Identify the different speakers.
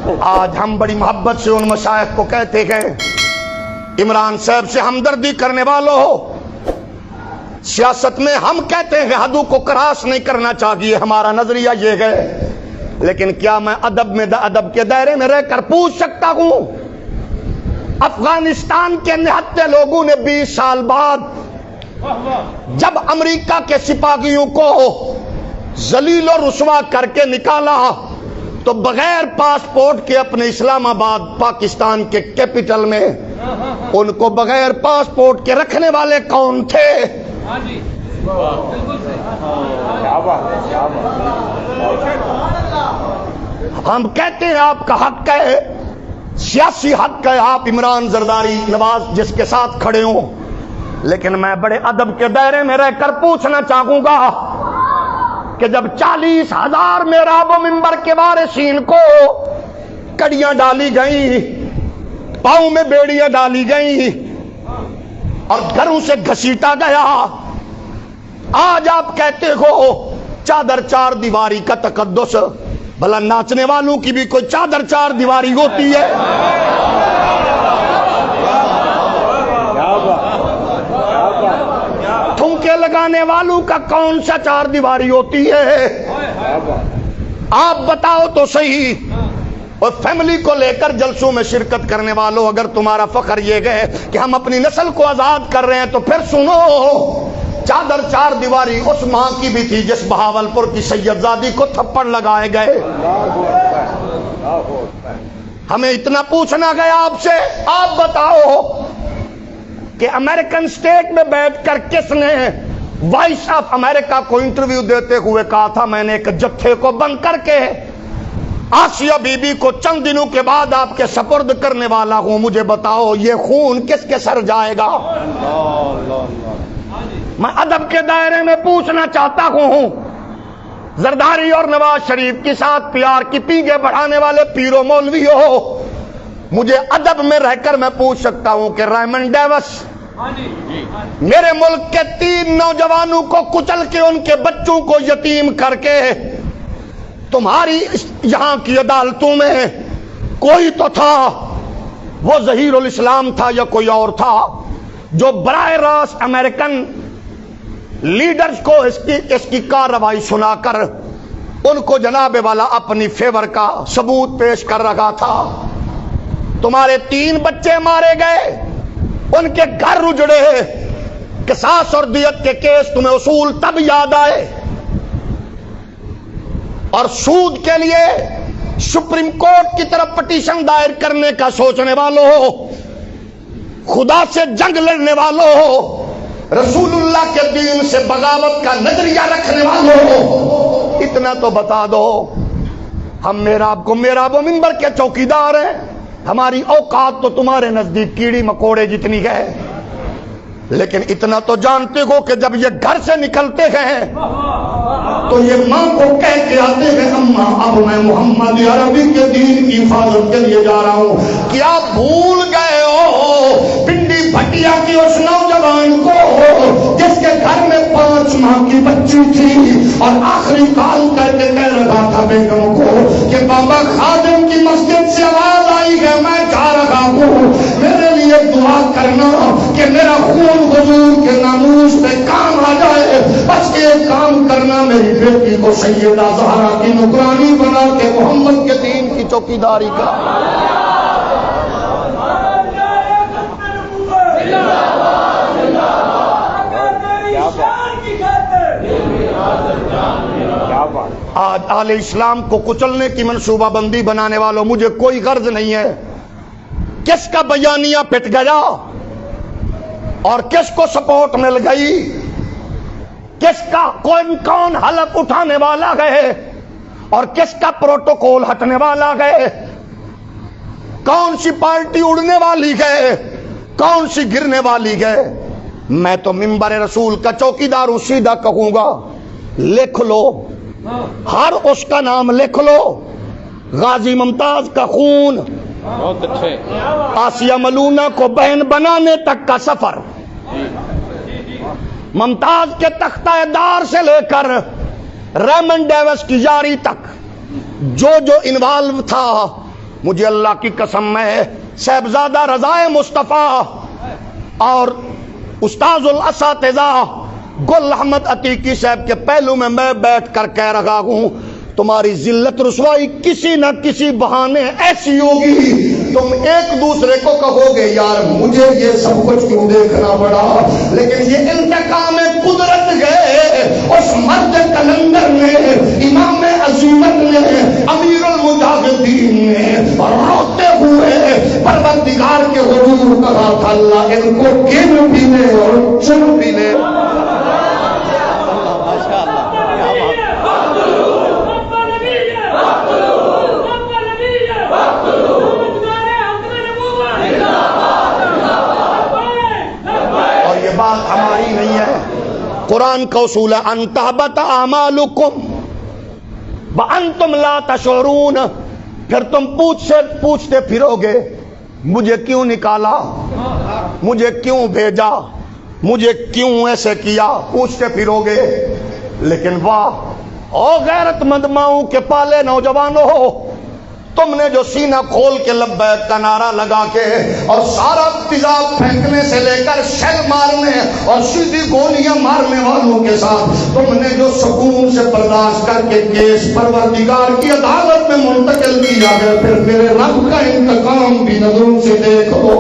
Speaker 1: آج ہم بڑی محبت سے ان مشائخ کو کہتے گئے عمران صاحب سے ہمدردی کرنے والوں ہو، سیاست میں ہم کہتے ہیں حدوں کو کراس نہیں کرنا چاہیے، ہمارا نظریہ یہ ہے، لیکن کیا میں ادب کے دائرے میں رہ کر پوچھ سکتا ہوں افغانستان کے نہتے لوگوں نے 20 سال بعد جب امریکہ کے سپاہیوں کو ذلیل و رسوا کر کے نکالا تو بغیر پاسپورٹ کے اپنے اسلام آباد پاکستان کے کیپٹل میں ان کو بغیر پاسپورٹ کے رکھنے والے کون تھے؟ ہم کہتے ہیں آپ کا حق ہے، سیاسی حق ہے، آپ عمران زرداری نواز جس کے ساتھ کھڑے ہوں، لیکن میں بڑے ادب کے دائرے میں رہ کر پوچھنا چاہوں گا کہ جب 40,000 محراب و منبر کے وارثین کو کڑیاں ڈالی گئیں، پاؤں میں بیڑیاں ڈالی گئیں اور گھروں سے گھسیٹا گیا، آج آپ کہتے ہو چادر 4 دیواری کا تقدس، بھلا ناچنے والوں کی بھی کوئی چادر 4 دیواری ہوتی ہے؟ ٹھمکے لگانے والوں کا کون سا 4 دیواری ہوتی ہے؟ آپ بتاؤ تو صحیح۔ اور فیملی کو لے کر جلسوں میں شرکت کرنے والوں، اگر تمہارا فخر یہ گئے کہ ہم اپنی نسل کو آزاد کر رہے ہیں تو پھر سنو، چادر 4 دیواری اس ماں کی بھی تھی جس بہاولپور کی سید زادی کو تھپڑ لگائے گئے۔ ہمیں اتنا پوچھنا گیا آپ سے، آپ بتاؤ کہ امریکن سٹیٹ میں بیٹھ کر کس نے وائس آف امریکہ کو انٹرویو دیتے ہوئے کہا تھا میں نے ایک جتھے کو بند کر کے آسیہ بی بی کو چند دنوں کے بعد آپ کے سپرد کرنے والا ہوں، مجھے بتاؤ یہ خون کس کے سر جائے گا؟ میں ادب کے دائرے میں پوچھنا چاہتا ہوں، زرداری اور نواز شریف کے ساتھ پیار کی پیگے بڑھانے والے پیرو مولوی ہو، مجھے ادب میں رہ کر میں پوچھ سکتا ہوں کہ ریمنڈ ڈیوس میرے ملک کے 3 نوجوانوں کو کچل کے ان کے بچوں کو یتیم کر کے تمہاری یہاں کی عدالتوں میں کوئی تو تھا، وہ ظہیر الاسلام تھا یا کوئی اور تھا، جو براہ راست امریکن لیڈرز کو اس کی کارروائی سنا کر ان کو جناب والا اپنی فیور کا ثبوت پیش کر رہا تھا۔ تمہارے 3 بچے مارے گئے، ان کے گھر اجڑے، قصاص اور دیت کے کیس تمہیں اصول تب یاد آئے، اور سود کے لیے سپریم کورٹ کی طرف پٹیشن دائر کرنے کا سوچنے والوں ہو، خدا سے جنگ لڑنے والوں ہو، رسول اللہ کے دین سے بغاوت کا نظریہ رکھنے والوں ہو، اتنا تو بتا دو ہم محراب و منبر کے چوکیدار ہیں، ہماری اوقات تو تمہارے نزدیک کیڑی مکوڑے جتنی ہے، لیکن اتنا تو جانتے ہو کہ جب یہ گھر سے نکلتے ہیں تو یہ ماں کو کہہ کے آتے ہیں اماں اب میں محمد عربی کے دین کی حفاظت کے لیے جا رہا ہوں۔ کیا بھول گئے ہو پنڈی بھٹیا کی اس نوجوان کو جس کے گھر میں 5 ماہ کی بچی تھی اور آخری کال کر کے کہہ رہا تھا بیگم کو کہ بابا خادم کی مسجد سے آواز آئی ہے میں جا رہا ہوں، میرے لیے دعا کرنا کہ میرا خون حضور کے ناموس پہ کام آ جائے، بس ایک کام کرنا میری بیٹی کو سیدہ زہرا کی نگرانی بنا کے محمد کے دین کی چوکیداری کا۔ آج اہل اسلام کو کچلنے کی منصوبہ بندی بنانے والوں، مجھے کوئی غرض نہیں ہے کس کا بیانیہ پٹ گیا اور کس کو سپورٹ مل گئی، کس کا کون حلف اٹھانے والا گئے اور کس کا پروٹوکول ہٹنے والا گئے، کون سی پارٹی اڑنے والی گئے، کون سی گرنے والی گئے۔ میں تو منبر رسول کا چوکیدار ہوں، سیدھا کہوں گا لکھ لو، ہر اس کا نام لکھ لو، غازی ممتاز کا خون،
Speaker 2: بہت اچھے،
Speaker 1: آسیہ ملونہ کو بہن بنانے تک کا سفر، ممتاز کے تختہ دار سے لے کر ریمنڈ ڈیوس کی یاری تک جو انوالو تھا مجھے اللہ کی قسم ہے صاحبزادہ رضا مصطفیٰ اور استاذ الاساتذہ گل احمد عتیقی صاحب کے پہلو میں بیٹھ کر کہہ رہا ہوں تمہاری ذلت رسوائی کسی نہ کسی بہانے ایسی ہوگی تم ایک دوسرے کو کہو گے یار مجھے یہ سب کچھ کیوں دیکھنا پڑا، لیکن یہ انتقام قدرت ہے اس مرد کلندر نے، امام عظیمت نے، امیر المجاہدین نے روتے ہوئے پروردگار کے حضور کہا تھا اللہ ان کو گن بھی لے اور چن بھی لے۔ بات ہماری نہیں ہے، قرآن کا اصول ہے ان تحبط اعمالکم وانتم لا تشعرون، پھر تم پوچھتے پھرو گے مجھے کیوں نکالا، مجھے کیوں بھیجا، مجھے کیوں ایسے کیا، پوچھتے پھرو گے۔ لیکن واہ او غیرت مند ماؤں کے پالے نوجوانوں، تم نے جو سینہ کھول کے لبیک کا نعرہ لگا کے اور سارا تیزاب پھینکنے سے لے کر شیل مارنے اور سیدھی گولیاں مارنے والوں کے ساتھ تم نے جو سکون سے برداشت کر کے کیس پروردگار کی عدالت میں منتقل کیا ہے، پھر میرے رب کا انتقام بھی نظروں سے دیکھو۔